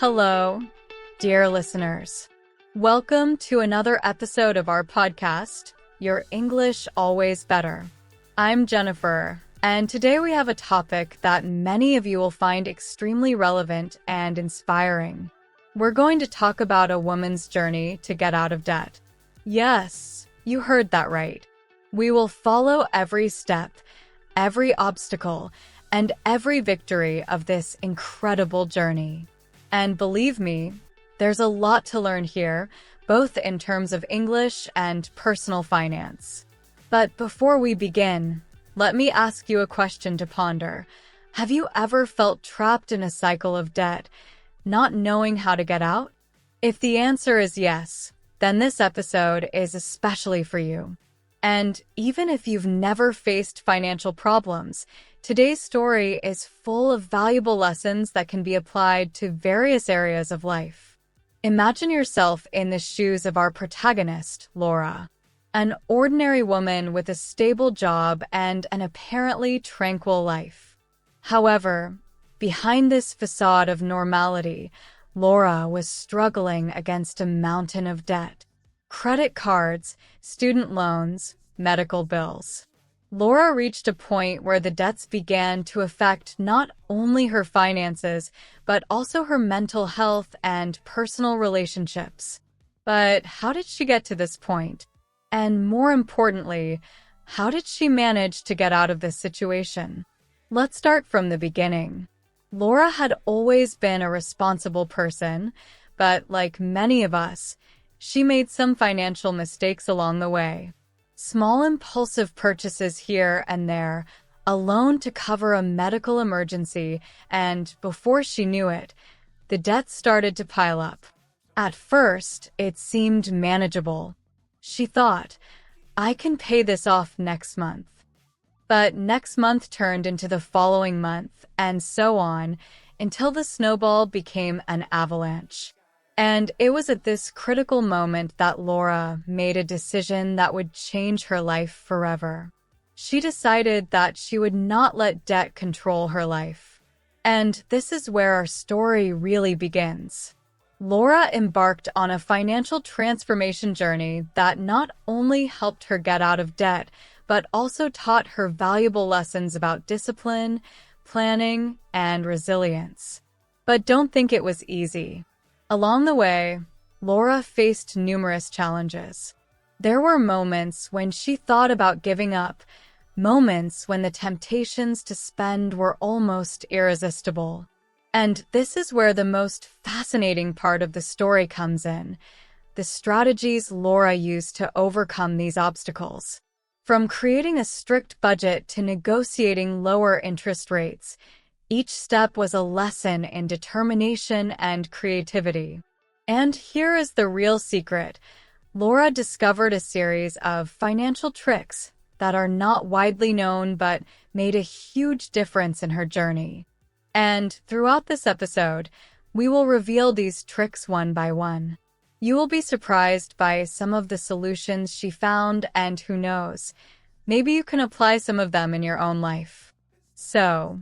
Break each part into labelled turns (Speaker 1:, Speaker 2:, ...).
Speaker 1: Hello, dear listeners. Welcome to another episode of our podcast, Your English Always Better. I'm Jennifer, and today we have a topic that many of you will find extremely relevant and inspiring. We're going to talk about a woman's journey to get out of debt. Yes, you heard that right. We will follow every step, every obstacle, and every victory of this incredible journey. And believe me, there's a lot to learn here, both in terms of English and personal finance. But before we begin, let me ask you a question to ponder. Have you ever felt trapped in a cycle of debt, not knowing how to get out? If the answer is yes, then this episode is especially for you. And even if you've never faced financial problems, today's story is full of valuable lessons that can be applied to various areas of life. Imagine yourself in the shoes of our protagonist, Laura, an ordinary woman with a stable job and an apparently tranquil life. However, behind this facade of normality, Laura was struggling against a mountain of debt. Credit cards, student loans, medical bills. Laura reached a point where the debts began to affect not only her finances, but also her mental health and personal relationships. But how did she get to this point? And more importantly, how did she manage to get out of this situation? Let's start from the beginning. Laura had always been a responsible person, but like many of us, she made some financial mistakes along the way. Small impulsive purchases here and there, a loan to cover a medical emergency, and before she knew it, the debts started to pile up. At first, it seemed manageable. She thought, I can pay this off next month. But next month turned into the following month, and so on, until the snowball became an avalanche. And it was at this critical moment that Laura made a decision that would change her life forever. She decided that she would not let debt control her life. And this is where our story really begins. Laura embarked on a financial transformation journey that not only helped her get out of debt, but also taught her valuable lessons about discipline, planning, and resilience. But don't think it was easy. Along the way, Laura faced numerous challenges. There were moments when she thought about giving up, moments when the temptations to spend were almost irresistible. And this is where the most fascinating part of the story comes in, the strategies Laura used to overcome these obstacles. From creating a strict budget to negotiating lower interest rates, each step was a lesson in determination and creativity. And here is the real secret. Laura discovered a series of financial tricks that are not widely known but made a huge difference in her journey. And throughout this episode, we will reveal these tricks one by one. You will be surprised by some of the solutions she found, and who knows, maybe you can apply some of them in your own life. So,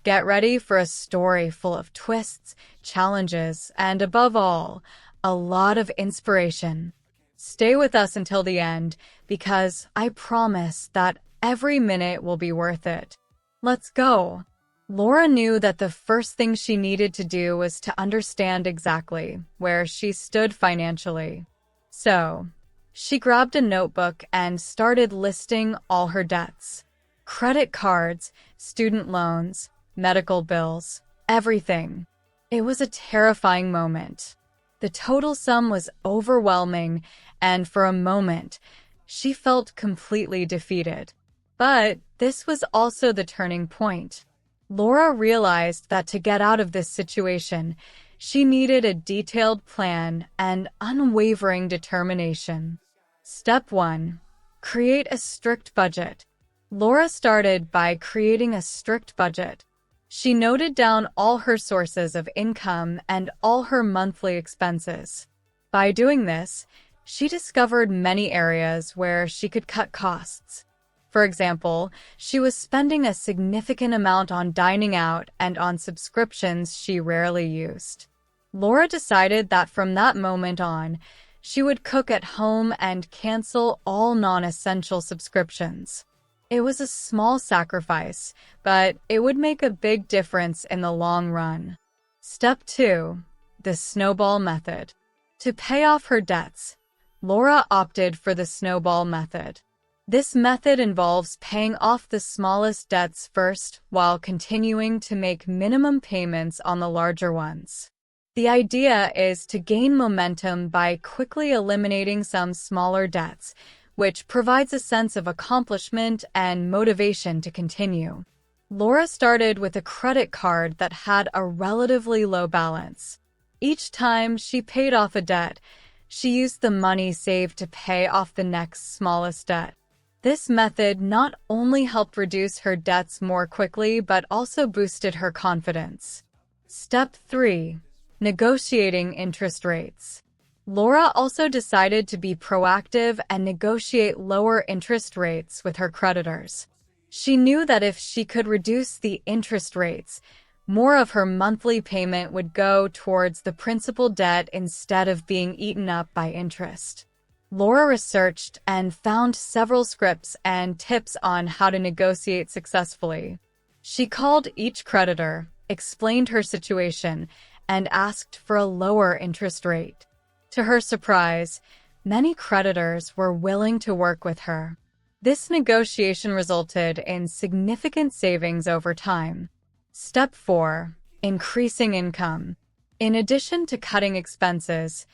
Speaker 1: get ready for a story full of twists, challenges, and above all, a lot of inspiration. Stay with us until the end, because I promise that every minute will be worth it. Let's go! Laura knew that the first thing she needed to do was to understand exactly where she stood financially. So, she grabbed a notebook and started listing all her debts. Credit cards, student loans, medical bills, everything. It was a terrifying moment. The total sum was overwhelming, and for a moment, she felt completely defeated. But this was also the turning point. Laura realized that to get out of this situation, she needed a detailed plan and unwavering determination. Step 1. Create a strict budget. Laura started by creating a strict budget. She noted down all her sources of income and all her monthly expenses. By doing this, she discovered many areas where she could cut costs. For example, she was spending a significant amount on dining out and on subscriptions she rarely used. Laura decided that from that moment on, she would cook at home and cancel all non-essential subscriptions. It was a small sacrifice, but it would make a big difference in the long run. Step 2. The snowball method. To pay off her debts, Laura opted for the snowball method. This method involves paying off the smallest debts first while continuing to make minimum payments on the larger ones. The idea is to gain momentum by quickly eliminating some smaller debts, which provides a sense of accomplishment and motivation to continue. Laura started with a credit card that had a relatively low balance. Each time she paid off a debt, she used the money saved to pay off the next smallest debt. This method not only helped reduce her debts more quickly, but also boosted her confidence. Step 3. Negotiating interest rates. Laura also decided to be proactive and negotiate lower interest rates with her creditors. She knew that if she could reduce the interest rates, more of her monthly payment would go towards the principal debt instead of being eaten up by interest. Laura researched and found several scripts and tips on how to negotiate successfully. She called each creditor, explained her situation, and asked for a lower interest rate. To her surprise, many creditors were willing to work with her. This negotiation resulted in significant savings over time. Step 4. Increasing income. In addition to cutting expenses,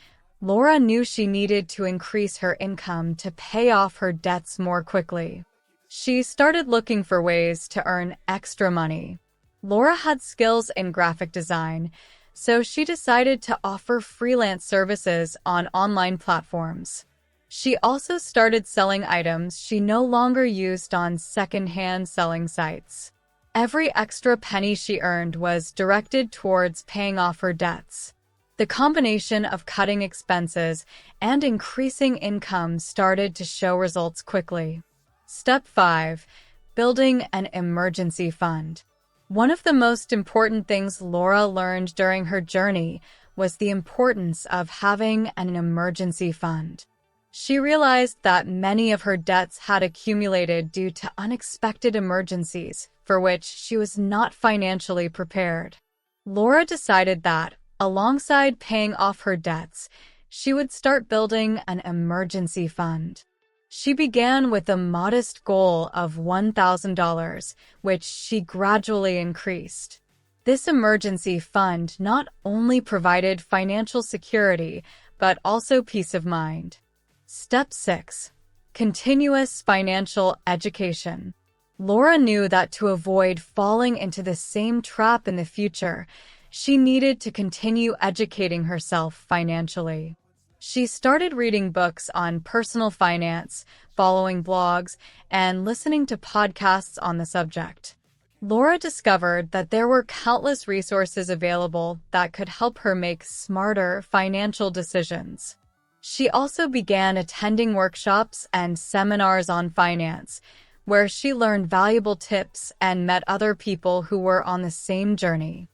Speaker 1: Laura knew she needed to increase her income to pay off her debts more quickly. She started looking for ways to earn extra money. Laura had skills in graphic design, so she decided to offer freelance services on online platforms. She also started selling items she no longer used on second-hand selling sites. Every extra penny she earned was directed towards paying off her debts. The combination of cutting expenses and increasing income started to show results quickly. Step 5. Building an emergency fund. One of the most important things Laura learned during her journey was the importance of having an emergency fund. She realized that many of her debts had accumulated due to unexpected emergencies for which she was not financially prepared. Laura decided that, alongside paying off her debts, she would start building an emergency fund. She began with a modest goal of $1,000, which she gradually increased. This emergency fund not only provided financial security, but also peace of mind. Step 6. Continuous financial education. Laura knew that to avoid falling into the same trap in the future, she needed to continue educating herself financially. She started reading books on personal finance, following blogs, and listening to podcasts on the subject. Laura discovered that there were countless resources available that could help her make smarter financial decisions. She also began attending workshops and seminars on finance, where she learned valuable tips and met other people who were on the same journey.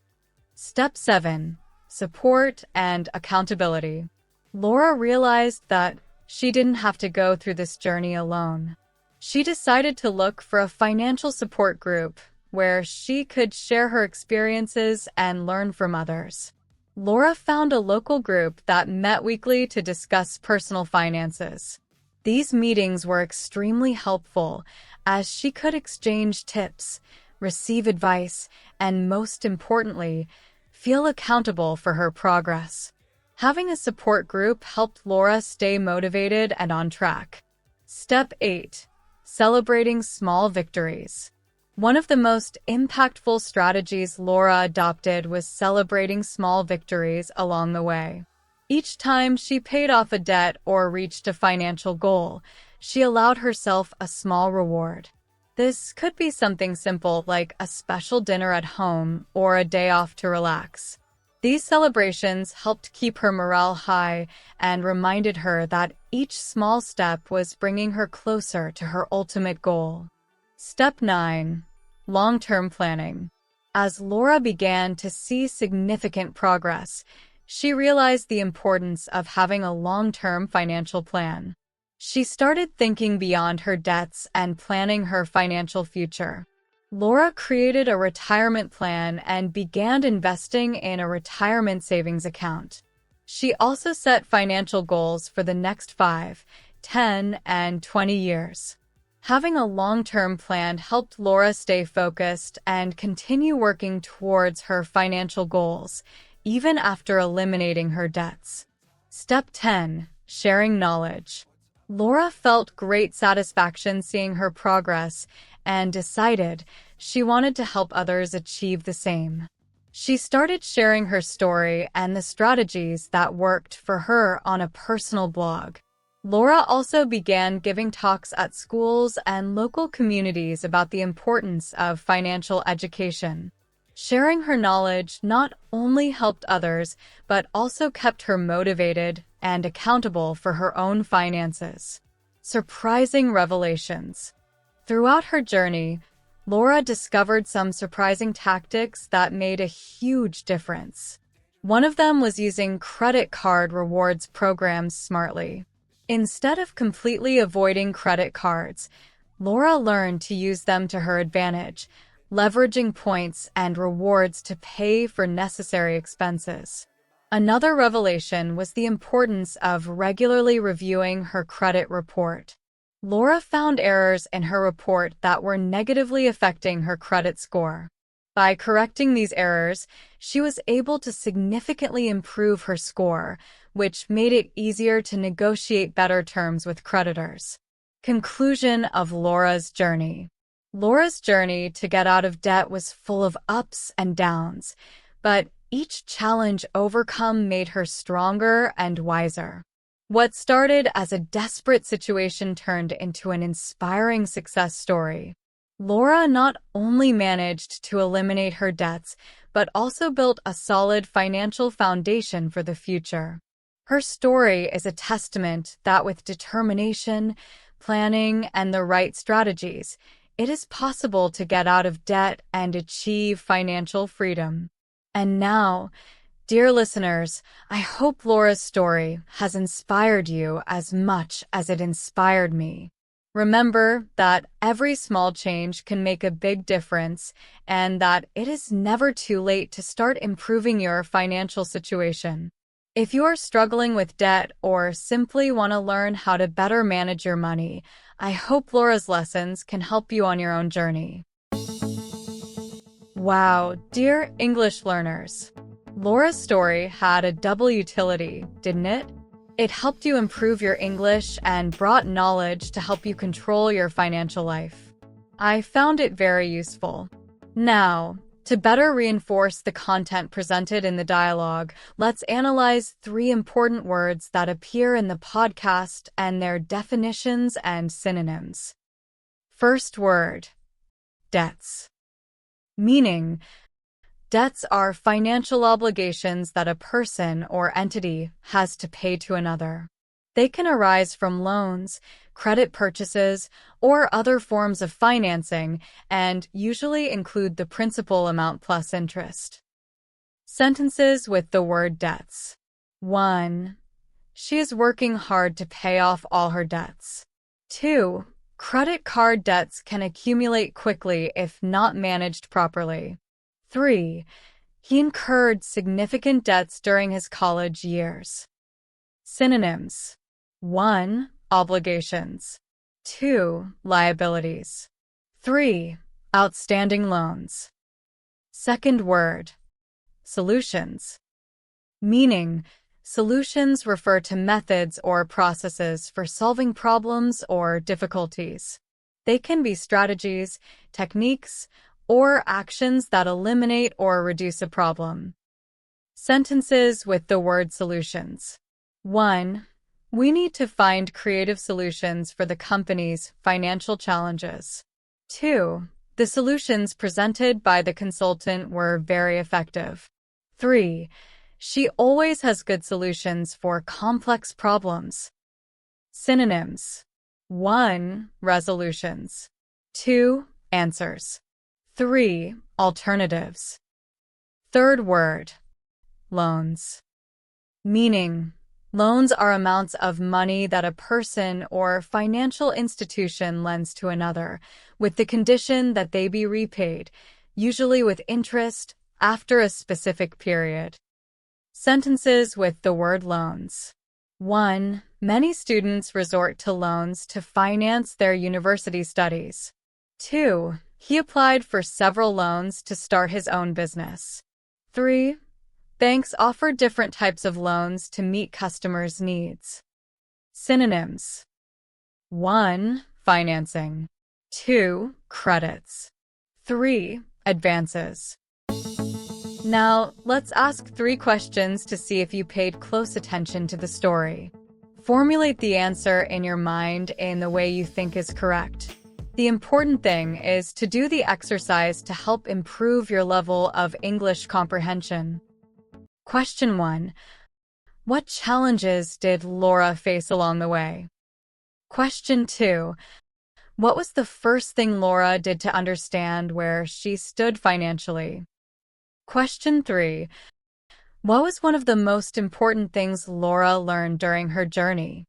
Speaker 1: Step 7. Support and accountability. Laura realized that she didn't have to go through this journey alone. She decided to look for a financial support group where she could share her experiences and learn from others. Laura found a local group that met weekly to discuss personal finances. These meetings were extremely helpful as she could exchange tips, receive advice, and most importantly, feel accountable for her progress. Having a support group helped Laura stay motivated and on track. Step 8. Celebrating small victories. One of the most impactful strategies Laura adopted was celebrating small victories along the way. Each time she paid off a debt or reached a financial goal, she allowed herself a small reward. This could be something simple like a special dinner at home or a day off to relax. These celebrations helped keep her morale high and reminded her that each small step was bringing her closer to her ultimate goal. Step 9. Long-term planning. As Laura began to see significant progress, She realized the importance of having a long-term financial plan. She started thinking beyond her debts and planning her financial future. Laura created a retirement plan and began investing in a retirement savings account. She also set financial goals for the next 5, 10, and 20 years. Having a long-term plan helped Laura stay focused and continue working towards her financial goals, even after eliminating her debts. Step 10. Sharing knowledge. Laura felt great satisfaction seeing her progress and decided she wanted to help others achieve the same. She started sharing her story and the strategies that worked for her on a personal blog. Laura also began giving talks at schools and local communities about the importance of financial education. Sharing her knowledge not only helped others, but also kept her motivated and accountable for her own finances. Surprising revelations. Throughout her journey, Laura discovered some surprising tactics that made a huge difference. One of them was using credit card rewards programs smartly. Instead of completely avoiding credit cards, Laura learned to use them to her advantage, leveraging points and rewards to pay for necessary expenses. Another revelation was the importance of regularly reviewing her credit report. Laura found errors in her report that were negatively affecting her credit score. By correcting these errors, she was able to significantly improve her score, which made it easier to negotiate better terms with creditors. Conclusion of Laura's journey. Laura's journey to get out of debt was full of ups and downs, but each challenge overcome made her stronger and wiser. What started as a desperate situation turned into an inspiring success story. Laura not only managed to eliminate her debts, but also built a solid financial foundation for the future. Her story is a testament that with determination, planning, and the right strategies, it is possible to get out of debt and achieve financial freedom. And now, dear listeners, I hope Laura's story has inspired you as much as it inspired me. Remember that every small change can make a big difference and that it is never too late to start improving your financial situation. If you are struggling with debt or simply want to learn how to better manage your money, I hope Laura's lessons can help you on your own journey. Wow, dear English learners! Laura's story had a double utility, didn't it? It helped you improve your English and brought knowledge to help you control your financial life. I found it very useful. Now, to better reinforce the content presented in the dialogue, let's analyze 3 important words that appear in the podcast and their definitions and synonyms. First word, debts. Meaning, debts are financial obligations that a person or entity has to pay to another. They can arise from loans, credit purchases, or other forms of financing, and usually include the principal amount plus interest. Sentences with the word debts. 1. She is working hard to pay off all her debts. 2. Credit card debts can accumulate quickly if not managed properly. 3. He incurred significant debts during his college years. Synonyms. 1. Obligations. 2. Liabilities. 3. Outstanding loans. Second word, solutions. Meaning, solutions refer to methods or processes for solving problems or difficulties. They can be strategies, techniques, or actions that eliminate or reduce a problem. Sentences with the word solutions. 1. We need to find creative solutions for the company's financial challenges. 2. The solutions presented by the consultant were very effective. 3. She always has good solutions for complex problems. Synonyms. 1. Resolutions. 2. Answers. 3. Alternatives. Third word, loans. Meaning, loans are amounts of money that a person or financial institution lends to another, with the condition that they be repaid, usually with interest, after a specific period. Sentences with the word loans. 1. Many students resort to loans to finance their university studies. 2. He applied for several loans to start his own business. 3. Banks offer different types of loans to meet customers' needs. Synonyms. 1. Financing. 2. Credits. 3. Advances. Now, let's ask 3 questions to see if you paid close attention to the story. Formulate the answer in your mind in the way you think is correct. The important thing is to do the exercise to help improve your level of English comprehension. Question 1. What challenges did Laura face along the way? Question 2. What was the first thing Laura did to understand where she stood financially? Question 3. What was one of the most important things Laura learned during her journey?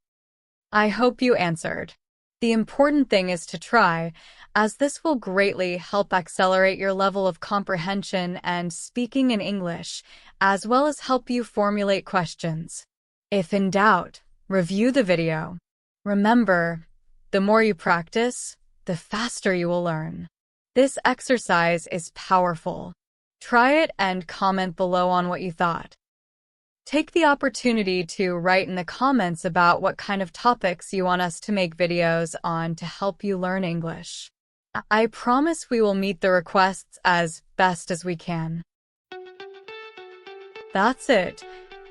Speaker 1: I hope you answered. The important thing is to try, as this will greatly help accelerate your level of comprehension and speaking in English, as well as help you formulate questions. If in doubt, review the video. Remember, the more you practice, the faster you will learn. This exercise is powerful. Try it and comment below on what you thought. Take the opportunity to write in the comments about what kind of topics you want us to make videos on to help you learn English. I promise we will meet the requests as best as we can. That's it,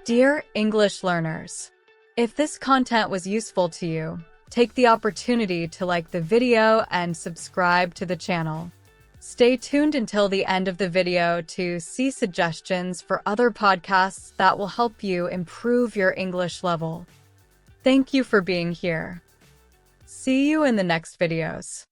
Speaker 1: dear English learners. If this content was useful to you, take the opportunity to like the video and subscribe to the channel. Stay tuned until the end of the video to see suggestions for other podcasts that will help you improve your English level. Thank you for being here. See you in the next videos.